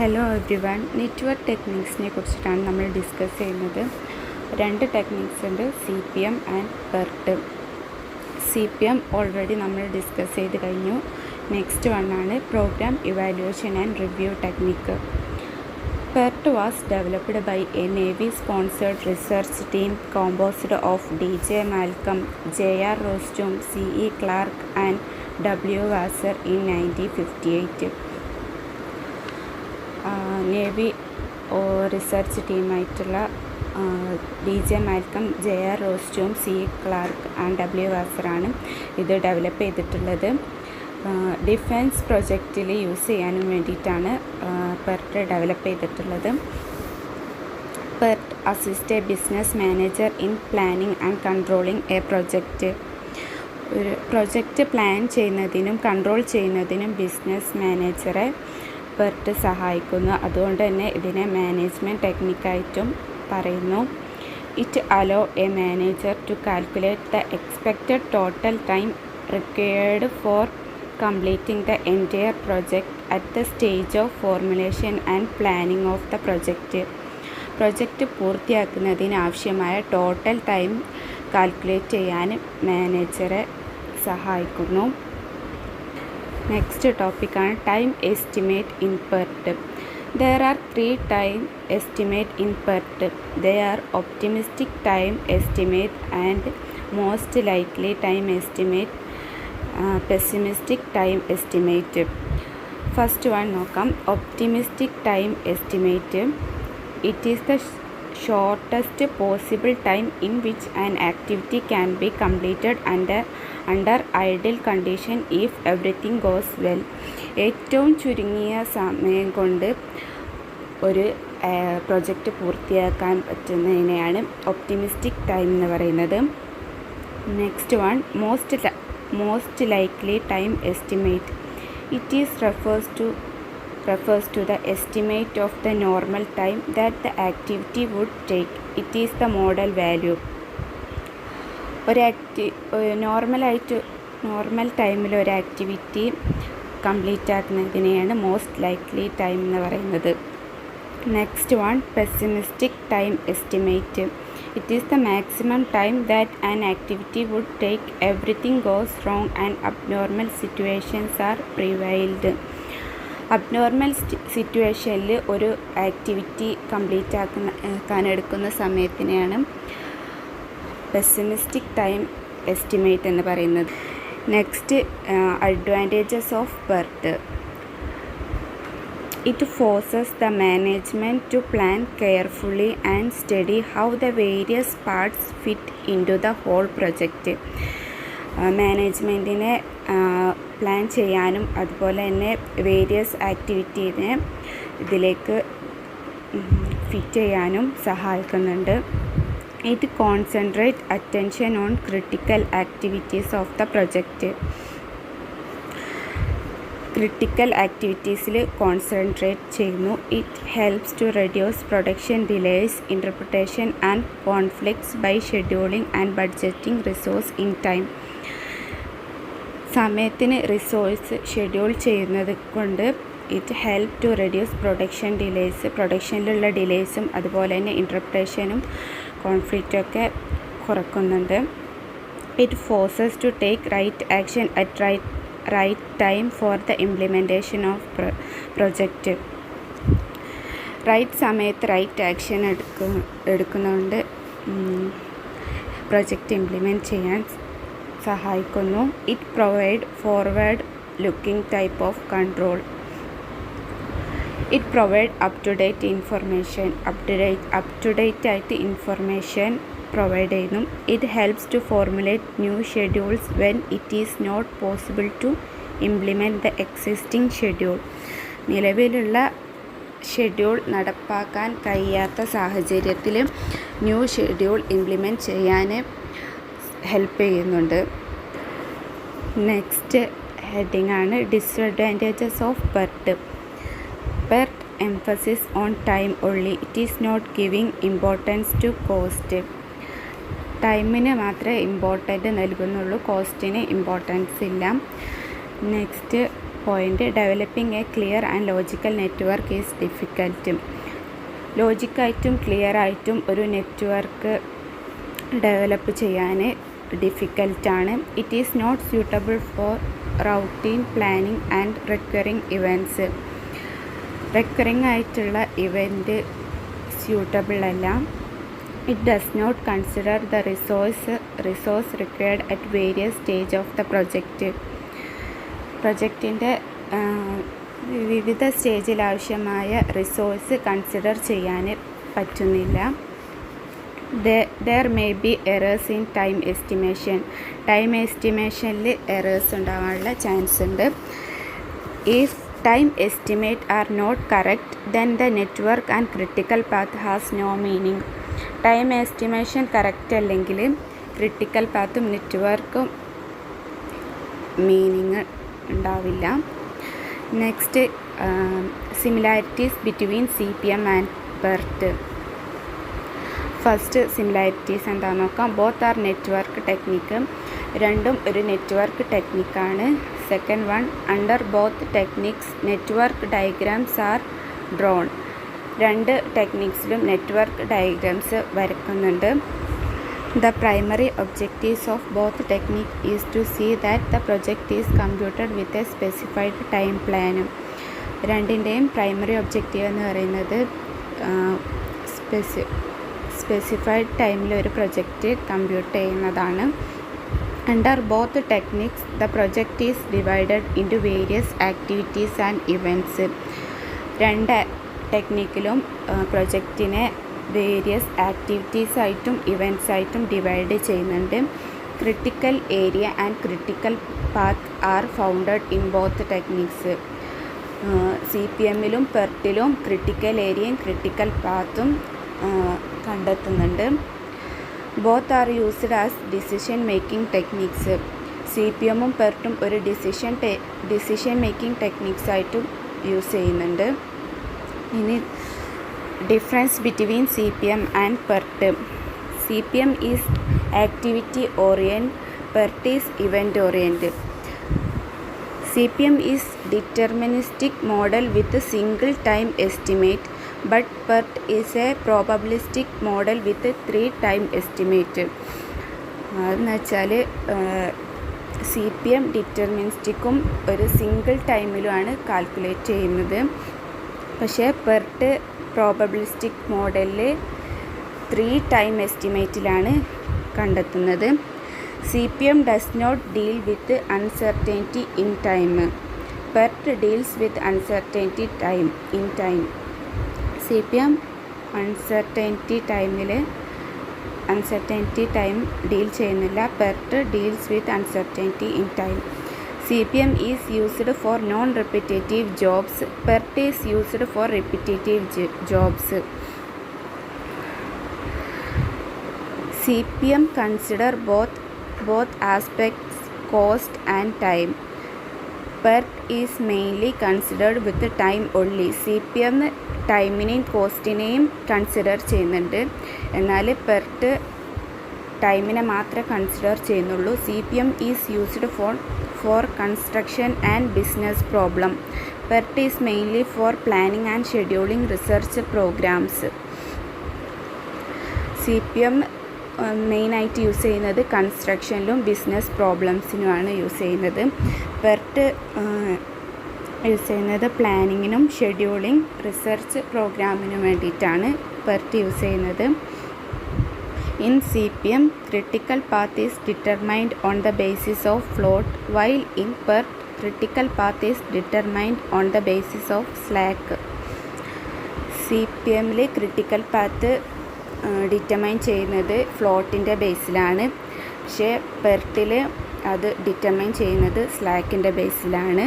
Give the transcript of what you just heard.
Hello everyone, network ടെക്നിക്സിനെ കുറിച്ചിട്ടാണ് നമ്മൾ discuss ചെയ്യുന്നത്. രണ്ട് ടെക്നിക്സ് ഉണ്ട്, CPM and PERT. CPM already നമ്മൾ ഡിസ്കസ് ചെയ്ത് കഴിഞ്ഞു. നെക്സ്റ്റ് വണ്ണാണ് program evaluation and review technique. PERT was developed by a Navy-sponsored research team composed of D.J. Malcolm, J.R. Rostum, C.E. Clark and W. Wasser in 1958. Navy research ടീമായിട്ടുള്ള D.J. Malcolm, J.R. Roseboom, C.E. Clark and W. വാസറാണ് ഇത് develop ചെയ്തിട്ടുള്ളത്. Defence പ്രൊജക്റ്റിൽ use ചെയ്യാനും വേണ്ടിയിട്ടാണ് PERT develop ചെയ്തിട്ടുള്ളത്. PERT assist a business manager in planning and controlling a project. ഒരു project plan ചെയ്യുന്നതിനും കൺട്രോൾ ചെയ്യുന്നതിനും ബിസിനസ് മാനേജറെ PERT സഹായിക്കുന്നു. അതുകൊണ്ട് തന്നെ ഇതിനെ മാനേജ്മെൻറ്റ് ടെക്നിക്കായിട്ടും പറയുന്നു. It allow a manager to calculate the expected total time required for completing the entire project at the stage of formulation and planning of the project. Project പൂർത്തിയാക്കുന്നതിന് ആവശ്യമായ ടോട്ടൽ ടൈം കാൽക്കുലേറ്റ് ചെയ്യാൻ മാനേജറെ സഹായിക്കുന്നു. Next ടോപ്പിക്കാണ് time estimate in PERT. There are 3 time estimate in PERT. They are optimistic time estimate and most likely time estimate, pessimistic time estimate. First one നോക്കാം. Optimistic time estimate. It is the shortest possible time in which an activity can be completed under ideal condition if everything goes well. ഏറ്റവും ചുരുങ്ങിയ സമയം കൊണ്ട് ഒരു project പൂർത്തിയാക്കാൻ പറ്റുന്നതിനെയാണ് optimistic time എന്ന് പറയുന്നത്. Next one most likely time estimate. It is refers to the estimate of the normal time that the activity would take. It is the model value. Normal ടൈമിൽ ഒരു ആക്ടിവിറ്റി കംപ്ലീറ്റ് ആക്കുന്നതിനെയാണ് most likely time എന്ന് പറയുന്നത്. Next one pessimistic time estimate. It is the maximum time that an activity would take everything goes wrong and abnormal situations are prevailed. Abnormal സിറ്റുവേഷനിൽ ഒരു activity complete ആക്കാനെടുക്കുന്ന സമയത്തിനെയാണ് pessimistic time estimate എന്ന് പറയുന്നത്. Next advantages of PERT. It forces the management to plan carefully and study how the various parts fit into the whole project. മാനേജ്മെൻറ്റിനെ plan ചെയ്യാനും അതുപോലെ തന്നെ വേരിയസ് ആക്ടിവിറ്റീനെ ഇതിലേക്ക് ഫിറ്റ് ചെയ്യാനും സഹായിക്കുന്നുണ്ട്. It concentrates attention on critical activities of the project. Critical ആക്ടിവിറ്റീസിൽ concentrate ചെയ്യുന്നു. It helps to reduce production delays, interpretation and conflicts by scheduling and budgeting resource in time. സമയത്തിന് റിസോഴ്സ് ഷെഡ്യൂൾ ചെയ്യുന്നത് കൊണ്ട് it help to reduce production delays, പ്രൊഡക്ഷനിലുള്ള ഡിലേസും അതുപോലെ തന്നെ ഇൻ്റർപ്രിട്ടേഷനും കോൺഫ്ലിക്റ്റൊക്കെ കുറക്കുന്നുണ്ട്. It forces to take right action at right time for the implementation of project. Right സമയത്ത് റൈറ്റ് ആക്ഷൻ എടുക്കുന്നതുകൊണ്ട് പ്രൊജക്റ്റ് ഇംപ്ലിമെൻറ്റ് ചെയ്യാൻ സഹായിക്കുന്നു. It provide forward looking type of control. It provide up to date information, up to date ആയിട്ട് information provide ചെയ്യുന്നു. It helps to formulate new schedules when it is not possible to implement the existing schedule. നിലവിലുള്ള schedule നടപ്പാക്കാൻ കഴിയാത്ത സാഹചര്യത്തിൽ new schedule implement ചെയ്യാൻ help ചെയ്യുന്നുണ്ട്. Next heading ആണ് disadvantages of PERT. PERT emphasis on time only. It is not giving importance to cost. ടൈമിന് മാത്രമേ important നൽകുന്നുള്ളൂ, കോസ്റ്റിന് ഇമ്പോർട്ടൻസ് ഇല്ല. Next point developing a clear and logical network is difficult. ലോജിക്കായിട്ടും clear ആയിട്ടും ഒരു നെറ്റ്വർക്ക് ഡെവലപ്പ് ചെയ്യാൻ ഡിഫിക്കൽട്ടാണ്. It is not suitable for routine planning and recurring events. Recurring ആയിട്ടുള്ള ഇവൻറ്റ് സ്യൂട്ടബിൾ അല്ല. It does not consider the resource required at various stage of the പ്രൊജക്റ്റിൻ്റെ വിവിധ സ്റ്റേജിൽ ആവശ്യമായ റിസോഴ്സ് കൺസിഡർ ചെയ്യാൻ പറ്റുന്നില്ല. There may be errors in time estimation. Time എസ്റ്റിമേഷനിൽ errors ഉണ്ടാകാനുള്ള chance ഉണ്ട്. If time estimate are not correct then the network and critical path has no meaning. Time estimation correct അല്ലെങ്കിൽ critical പാത്തും നെറ്റ്വർക്കും meaning ഉണ്ടാവില്ല. Next similarities between CPM and PERT. First similarities എന്താണെന്ന് നോക്കാം. Both are network technique. രണ്ടും ഒരു network ടെക്നിക്കാണ്. Second one, under both techniques network diagrams are drawn. രണ്ട് ടെക്നിക്സിലും നെറ്റ്വർക്ക് ഡയഗ്രാംസ് വരയ്ക്കുന്നുണ്ട്. The primary objectives of both technique is to see that the project is computed with a specified time പ്ലാനും. രണ്ടിൻ്റെയും primary objective എന്ന് പറയുന്നത് specified ടൈമിൽ ഒരു project compute ചെയ്യുന്നതാണ്. Under both techniques the project is divided into various activities and events. രണ്ട് ടെക്നിക്കിലും പ്രൊജക്റ്റിനെ വേരിയസ് ആക്ടിവിറ്റീസ് ആയിട്ടും ഇവൻറ്റ്സ് ആയിട്ടും ഡിവൈഡ് ചെയ്യുന്നുണ്ട്. Critical area and critical path are founded in both techniques. CPMലും PERTലും ക്രിട്ടിക്കൽ ഏരിയയും ക്രിട്ടിക്കൽ പാത്തും കണ്ടെത്തുന്നുണ്ട്. Both are used as decision making techniques. CPMും PERTും ഒരു ഡിസിഷൻ മേക്കിംഗ് ടെക്നിക്സ് ആയിട്ടും യൂസ് ചെയ്യുന്നുണ്ട്. ഇനി difference between CPM and PERT. CPM is activity orient, PERT is event orient. CPM is deterministic model with a single time estimate, but PERT is a probabilistic model with a 3 time estimate. അതെന്ന് വെച്ചാൽ CPM ഡിറ്റർമിനിസ്റ്റിക്കും ഒരു single ടൈമിലുമാണ് calculate ചെയ്യുന്നത്. പക്ഷേ PERT probabilistic മോഡലിൽ 3 time എസ്റ്റിമേറ്റിലാണ് കണ്ടെത്തുന്നത്. CPM does not deal with uncertainty in time. PERT deals with uncertainty in time. CPM uncertainty time deal ചെയ്യുന്നില്ല. PERT deals with uncertainty in time. CPM is used for non-repetitive jobs. PERT is used for repetitive jobs. CPM consider both aspects, cost and time. PERT is mainly considered with time only. CPM ടൈമിനെയും കോസ്റ്റിനെയും consider ചെയ്യുന്നുണ്ട്, എന്നാൽ PERT ടൈമിനെ മാത്രമേ consider ചെയ്യുന്നുള്ളൂ. CPM is used for construction and business problem. PERT is mainly for planning and scheduling research programs. CPM മെയിനായിട്ട് use ചെയ്യുന്നത് കൺസ്ട്രക്ഷനിലും ബിസിനസ് പ്രോബ്ലംസിനുമാണ് യൂസ് ചെയ്യുന്നത്. PERT യൂസ് ചെയ്യുന്നത് പ്ലാനിങ്ങിനും ഷെഡ്യൂളിംഗ് റിസർച്ച് പ്രോഗ്രാമിനും വേണ്ടിയിട്ടാണ് PERT യൂസ് ചെയ്യുന്നത്. In CPM, critical path is determined on the basis of float, while in PERT, critical path is determined on the basis of slack. CPMൽ critical path determine ചെയ്യുന്നത് ഫ്ലോട്ടിൻ്റെ ബേസിലാണ്, പക്ഷേ PERTൽ അത് ഡിറ്റർമൈൻ ചെയ്യുന്നത് സ്ലാക്കിൻ്റെ ബേസിലാണ്.